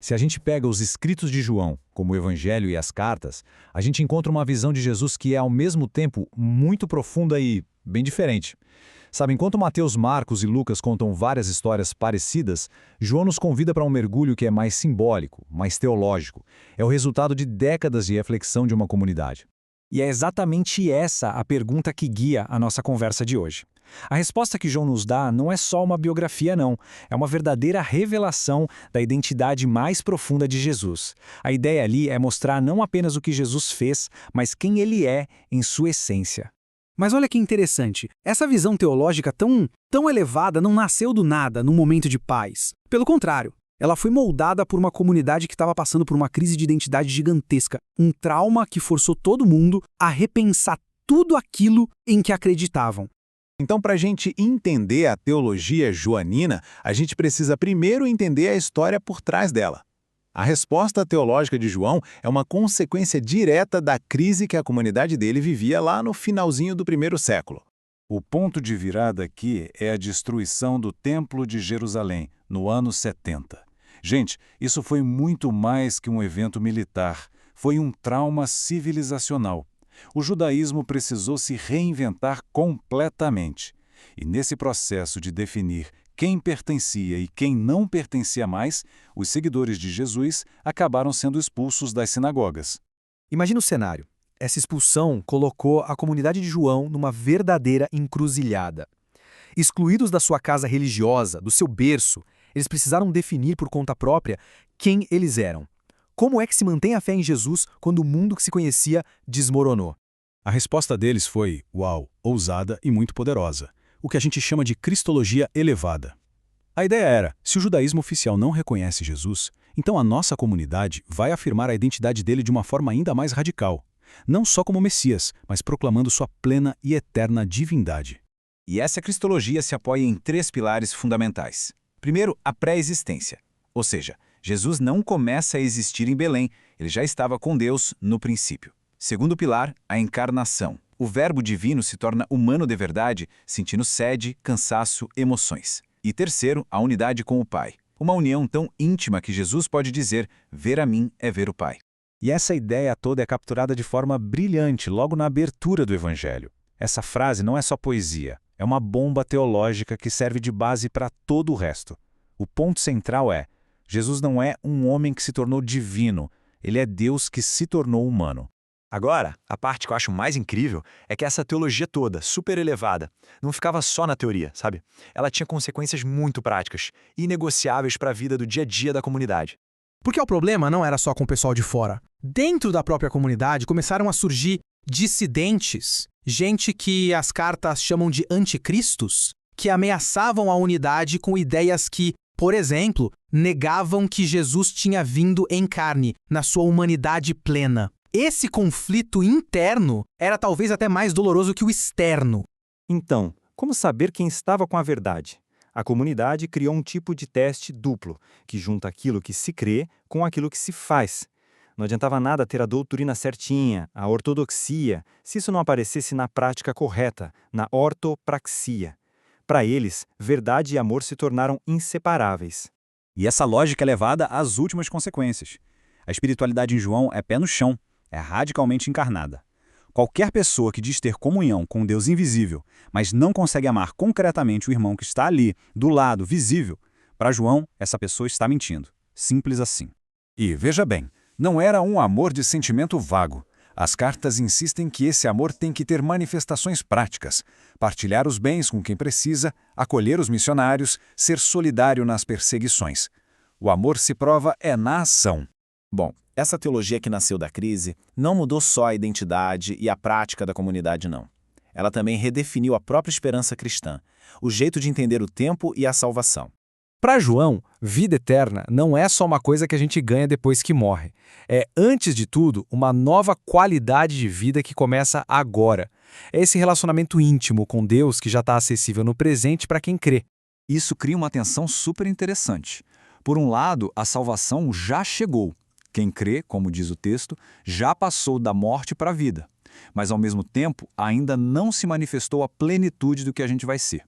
Se a gente pega os escritos de João, como o Evangelho e as cartas, a gente encontra uma visão de Jesus que é ao mesmo tempo muito profunda e bem diferente. Sabe, enquanto Mateus, Marcos e Lucas contam várias histórias parecidas, João nos convida para um mergulho que é mais simbólico, mais teológico. É o resultado de décadas de reflexão de uma comunidade. E é exatamente essa a pergunta que guia a nossa conversa de hoje. A resposta que João nos dá não é só uma biografia, não. É uma verdadeira revelação da identidade mais profunda de Jesus. A ideia ali é mostrar não apenas o que Jesus fez, mas quem ele é em sua essência. Mas olha que interessante, essa visão teológica tão elevada não nasceu do nada, num momento de paz. Pelo contrário, ela foi moldada por uma comunidade que estava passando por uma crise de identidade gigantesca, um trauma que forçou todo mundo a repensar tudo aquilo em que acreditavam. Então, para a gente entender a teologia joanina, a gente precisa primeiro entender a história por trás dela. A resposta teológica de João é uma consequência direta da crise que a comunidade dele vivia lá no finalzinho do primeiro século. O ponto de virada aqui é a destruição do Templo de Jerusalém, no ano 70. Gente, isso foi muito mais que um evento militar. Foi um trauma civilizacional. O judaísmo precisou se reinventar completamente. E nesse processo de definir quem pertencia e quem não pertencia mais, os seguidores de Jesus acabaram sendo expulsos das sinagogas. Imagina o cenário. Essa expulsão colocou a comunidade de João numa verdadeira encruzilhada. Excluídos da sua casa religiosa, do seu berço, eles precisaram definir por conta própria quem eles eram. Como é que se mantém a fé em Jesus quando o mundo que se conhecia desmoronou? A resposta deles foi, uau, ousada e muito poderosa, o que a gente chama de cristologia elevada. A ideia era, se o judaísmo oficial não reconhece Jesus, então a nossa comunidade vai afirmar a identidade dele de uma forma ainda mais radical, não só como Messias, mas proclamando sua plena e eterna divindade. E essa cristologia se apoia em 3 pilares fundamentais. Primeiro, a pré-existência, ou seja, Jesus não começa a existir em Belém, ele já estava com Deus no princípio. Segundo pilar, a encarnação. O Verbo divino se torna humano de verdade, sentindo sede, cansaço, emoções. E terceiro, a unidade com o Pai. Uma união tão íntima que Jesus pode dizer, ver a mim é ver o Pai. E essa ideia toda é capturada de forma brilhante logo na abertura do Evangelho. Essa frase não é só poesia, é uma bomba teológica que serve de base para todo o resto. O ponto central é, Jesus não é um homem que se tornou divino, ele é Deus que se tornou humano. Agora, a parte que eu acho mais incrível é que essa teologia toda, super elevada, não ficava só na teoria, sabe? Ela tinha consequências muito práticas, inegociáveis para a vida do dia a dia da comunidade. Porque o problema não era só com o pessoal de fora. Dentro da própria comunidade começaram a surgir dissidentes, gente que as cartas chamam de anticristos, que ameaçavam a unidade com ideias que, por exemplo, negavam que Jesus tinha vindo em carne, na sua humanidade plena. Esse conflito interno era talvez até mais doloroso que o externo. Então, como saber quem estava com a verdade? A comunidade criou um tipo de teste duplo, que junta aquilo que se crê com aquilo que se faz. Não adiantava nada ter a doutrina certinha, a ortodoxia, se isso não aparecesse na prática correta, na ortopraxia. Para eles, verdade e amor se tornaram inseparáveis. E essa lógica é levada às últimas consequências. A espiritualidade em João é pé no chão, é radicalmente encarnada. Qualquer pessoa que diz ter comunhão com Deus invisível, mas não consegue amar concretamente o irmão que está ali, do lado, visível, para João, essa pessoa está mentindo. Simples assim. E, veja bem, não era um amor de sentimento vago. As cartas insistem que esse amor tem que ter manifestações práticas, partilhar os bens com quem precisa, acolher os missionários, ser solidário nas perseguições. O amor se prova na ação. Bom, essa teologia que nasceu da crise não mudou só a identidade e a prática da comunidade, não. Ela também redefiniu a própria esperança cristã, o jeito de entender o tempo e a salvação. Para João, vida eterna não é só uma coisa que a gente ganha depois que morre. É, antes de tudo, uma nova qualidade de vida que começa agora. É esse relacionamento íntimo com Deus que já está acessível no presente para quem crê. Isso cria uma tensão super interessante. Por um lado, a salvação já chegou. Quem crê, como diz o texto, já passou da morte para a vida. Mas, ao mesmo tempo, ainda não se manifestou a plenitude do que a gente vai ser.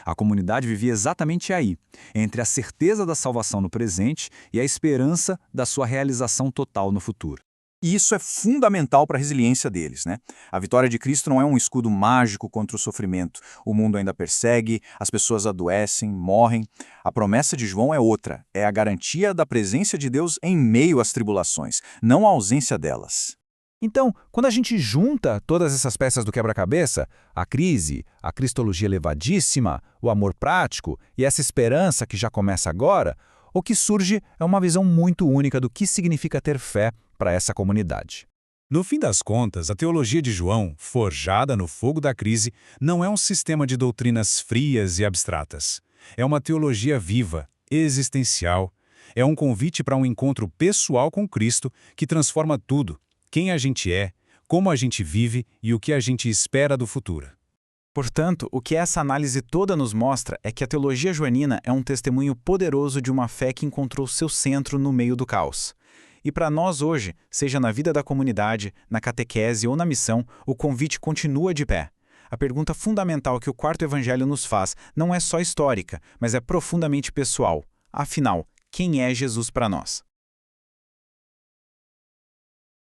A comunidade vivia exatamente aí, entre a certeza da salvação no presente e a esperança da sua realização total no futuro. E isso é fundamental para a resiliência deles, né? A vitória de Cristo não é um escudo mágico contra o sofrimento. O mundo ainda persegue, as pessoas adoecem, morrem. A promessa de João é outra, é a garantia da presença de Deus em meio às tribulações, não a ausência delas. Então, quando a gente junta todas essas peças do quebra-cabeça, a crise, a cristologia elevadíssima, o amor prático e essa esperança que já começa agora, o que surge é uma visão muito única do que significa ter fé para essa comunidade. No fim das contas, a teologia de João, forjada no fogo da crise, não é um sistema de doutrinas frias e abstratas. É uma teologia viva, existencial. É um convite para um encontro pessoal com Cristo que transforma tudo: quem a gente é, como a gente vive e o que a gente espera do futuro. Portanto, o que essa análise toda nos mostra é que a teologia joanina é um testemunho poderoso de uma fé que encontrou seu centro no meio do caos. E para nós hoje, seja na vida da comunidade, na catequese ou na missão, o convite continua de pé. A pergunta fundamental que o quarto evangelho nos faz não é só histórica, mas é profundamente pessoal. Afinal, quem é Jesus para nós?